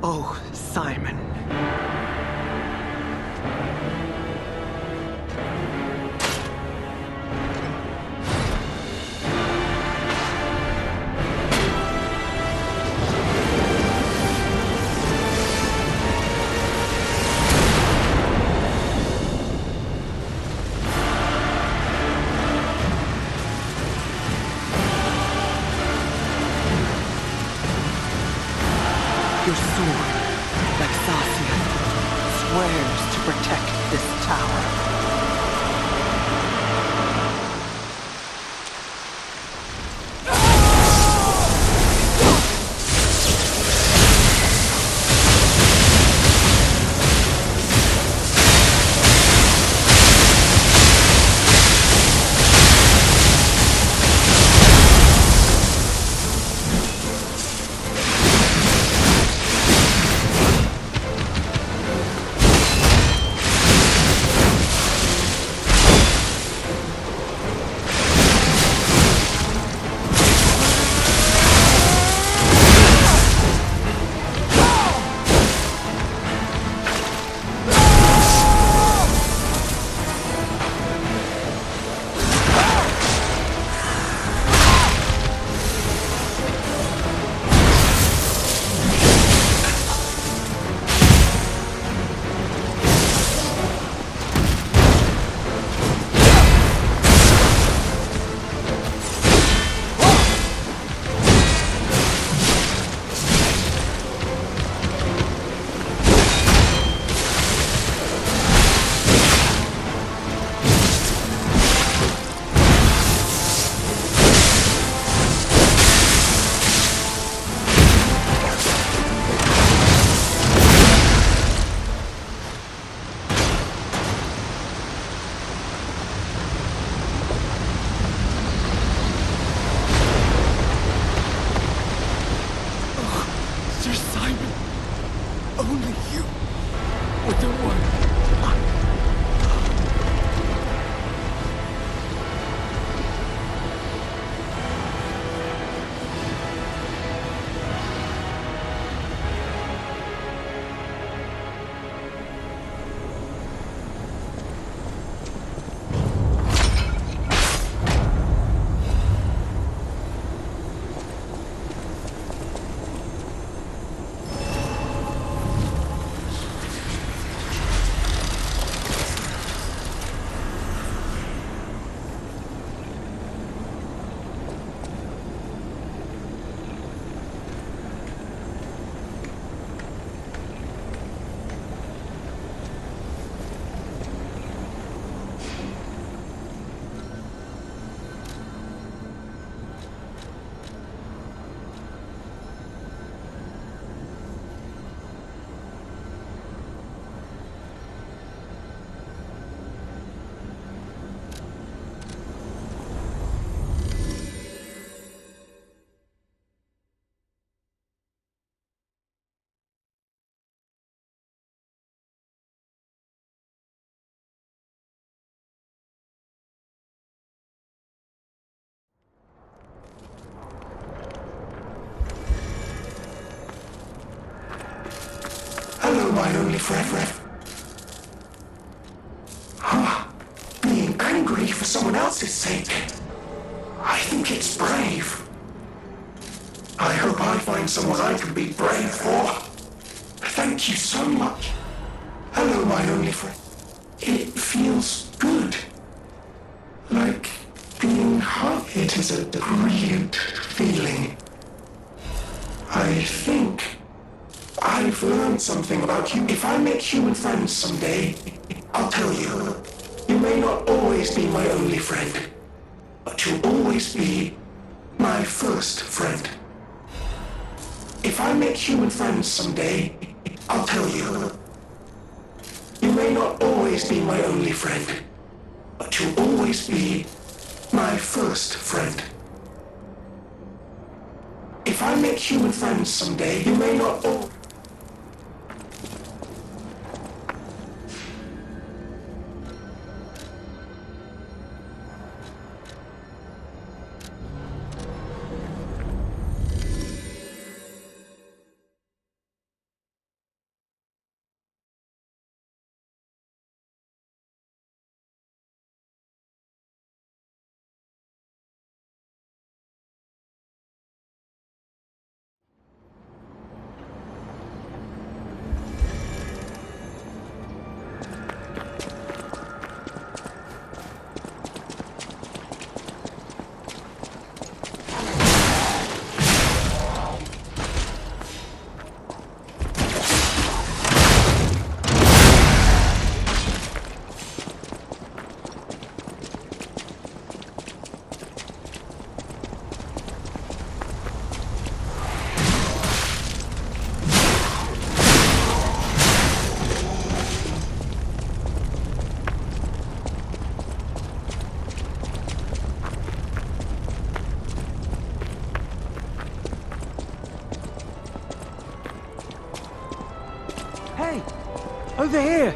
Oh, Simon. Your sword, Vexasia, swears to protect this tower. Sir Simon, only you were the one. Hello, my only friend. Being angry for someone else's sake. I think it's brave. I hope I find someone I can be brave for. Thank you so much. Hello, my only friend. It feels good. Like being hugged. It is a brilliant feeling. I think I've learned something about you. If I make human friends someday, I'll tell you. You may not always be my only friend, but you'll always be my first friend. If I make human friends someday, I'll tell you. You may not always be my only friend, but you'll always be my first friend. If I make human friends someday, you may not always Over here!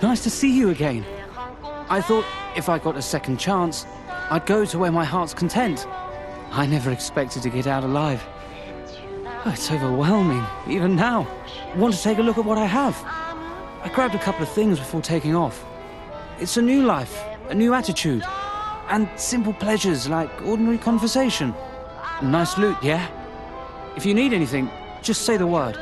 Nice to see you again. I thought if I got a second chance, I'd go to where my heart's content. I never expected to get out alive. Oh, it's overwhelming, even now. Want to take a look at what I have? I grabbed a couple of things before taking off. It's a new life, a new attitude, and simple pleasures like ordinary conversation. Nice loot, yeah? If you need anything, just say the word.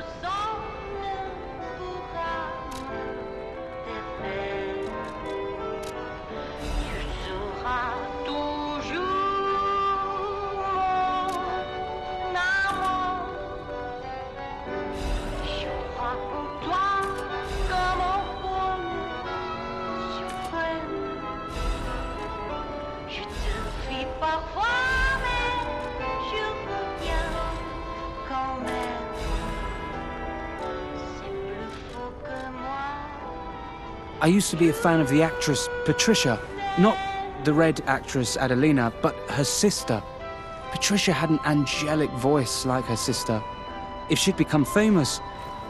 I used to be a fan of the actress Patricia. Not the red actress Adelina, but her sister. Patricia had an angelic voice like her sister. If she'd become famous,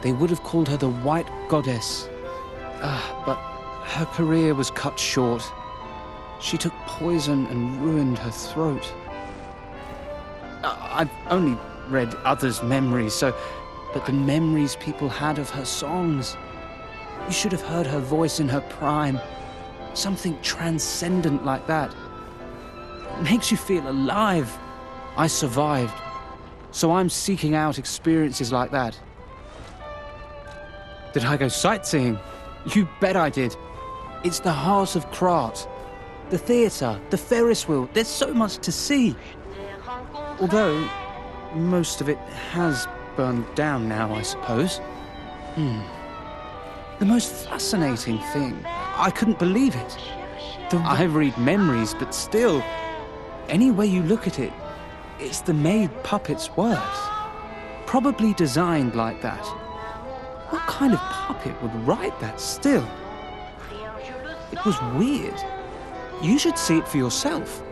they would have called her the White Goddess. But her career was cut short. She took poison and ruined her throat. I've only read others' memories, but the memories people had of her songs. You should have heard her voice in her prime. Something transcendent like that. It makes you feel alive. I survived, so I'm seeking out experiences like that. Did I go sightseeing? You bet I did. It's the heart of Krat. The theatre, the Ferris wheel, there's so much to see. Although, most of it has burned down now, I suppose. The most fascinating thing, I couldn't believe it. I read memories, but still, any way you look at it, it's the maid puppet's words. Probably designed like that. What kind of puppet would write that still? It was weird. You should see it for yourself.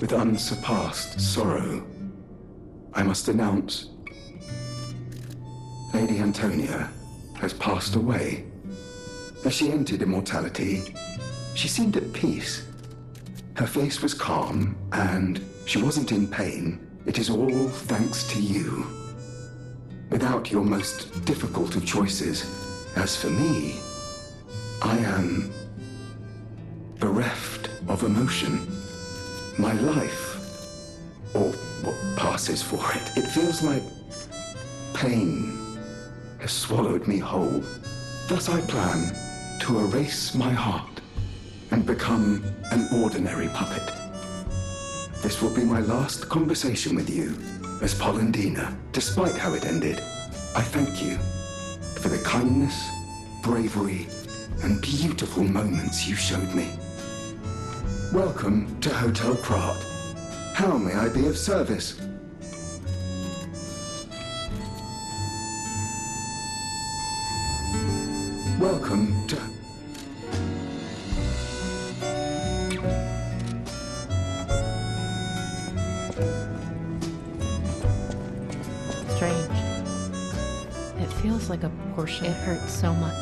With unsurpassed sorrow, I must announce Lady Antonia has passed away. As she entered immortality, she seemed at peace. Her face was calm, and she wasn't in pain. It is all thanks to you. Without your most difficult of choices, as for me, I am bereft of emotion. My life, or what passes for it, it feels like pain has swallowed me whole. Thus I plan to erase my heart and become an ordinary puppet. This will be my last conversation with you as Polendina. Despite how it ended, I thank you for the kindness, bravery, and beautiful moments you showed me. Welcome to Hotel Krat. How may I be of service? Welcome to... Strange. It feels like a portion. It hurts so much.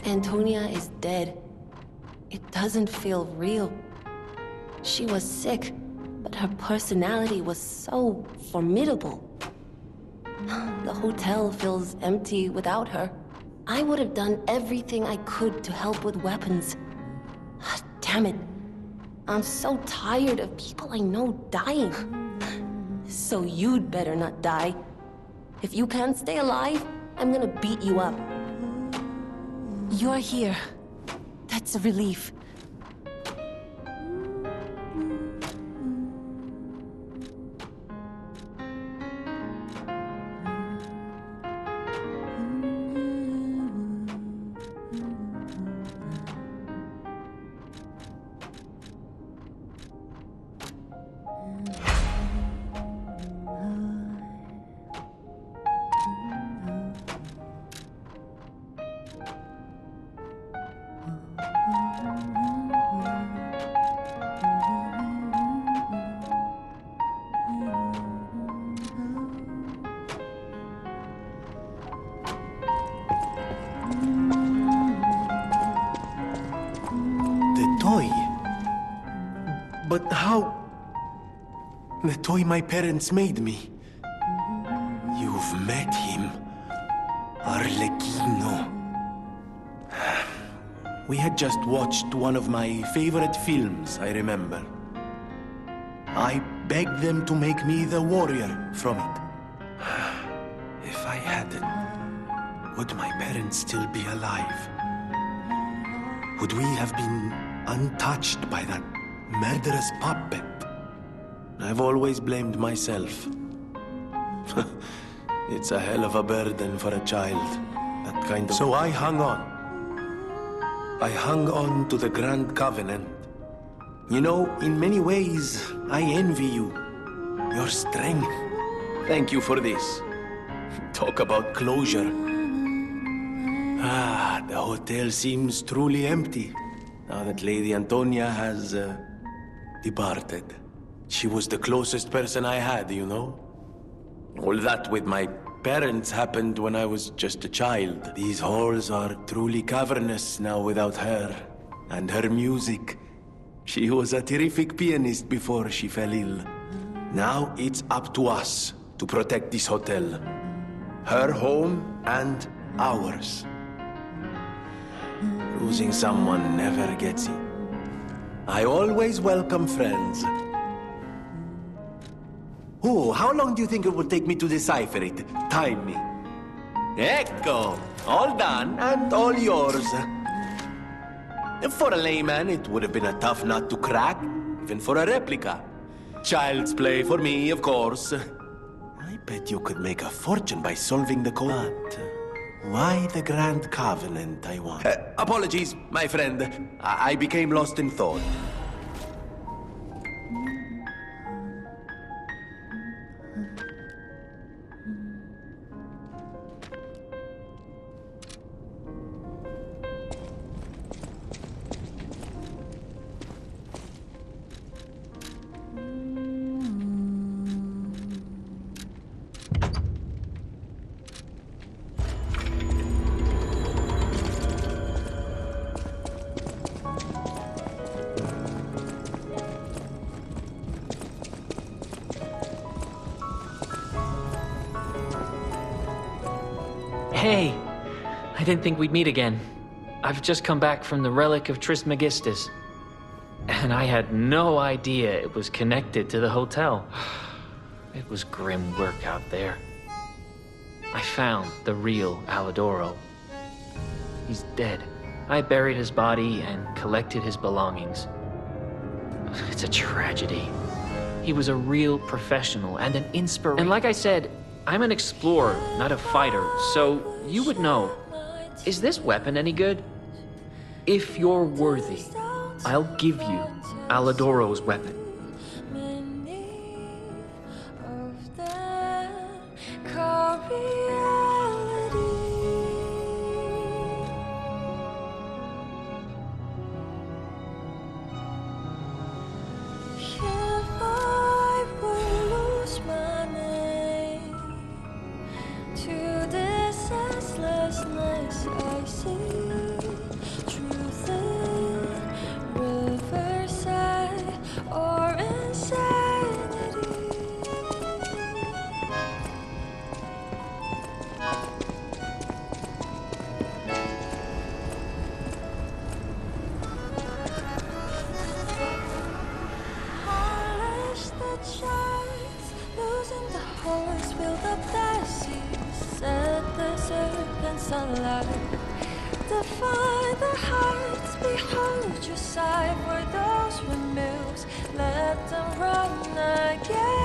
Antonia is dead. It doesn't feel real. She was sick, but her personality was so formidable. The hotel feels empty without her. I would have done everything I could to help with weapons. Damn it. I'm so tired of people I know dying. So you'd better not die. If you can't stay alive, I'm gonna beat you up. You're here. That's a relief. But how? The toy my parents made me. You've met him. Arlecchino. We had just watched one of my favorite films, I remember. I begged them to make me the warrior from it. If I hadn't, would my parents still be alive? Would we have been untouched by that murderous puppet? I've always blamed myself. It's a hell of a burden for a child, that kind of... So I hung on. I hung on to the Grand Covenant. You know, in many ways, I envy you. Your strength. Thank you for this. Talk about closure. The hotel seems truly empty, now that Lady Antonia has, departed. She was the closest person I had, you know? All that with my parents happened when I was just a child. These halls are truly cavernous now without her. And her music. She was a terrific pianist before she fell ill. Now it's up to us to protect this hotel. Her home and ours. Losing someone never gets it. I always welcome friends. Oh, how long do you think it will take me to decipher it? Time me. Ecco! All done, and all yours. For a layman, it would have been a tough nut to crack, even for a replica. Child's play for me, of course. I bet you could make a fortune by solving the code. But why the Grand Covenant, I wonder? Apologies, my friend. I became lost in thought. Hey, I didn't think we'd meet again. I've just come back from the relic of Trismegistus. And I had no idea it was connected to the hotel. It was grim work out there. I found the real Alidoro. He's dead. I buried his body and collected his belongings. It's a tragedy. He was a real professional and an inspiration. And like I said, I'm an explorer, not a fighter, so you would know. Is this weapon any good? If you're worthy, I'll give you Alidoro's weapon. the hearts behold your side for those removes. Let them run again.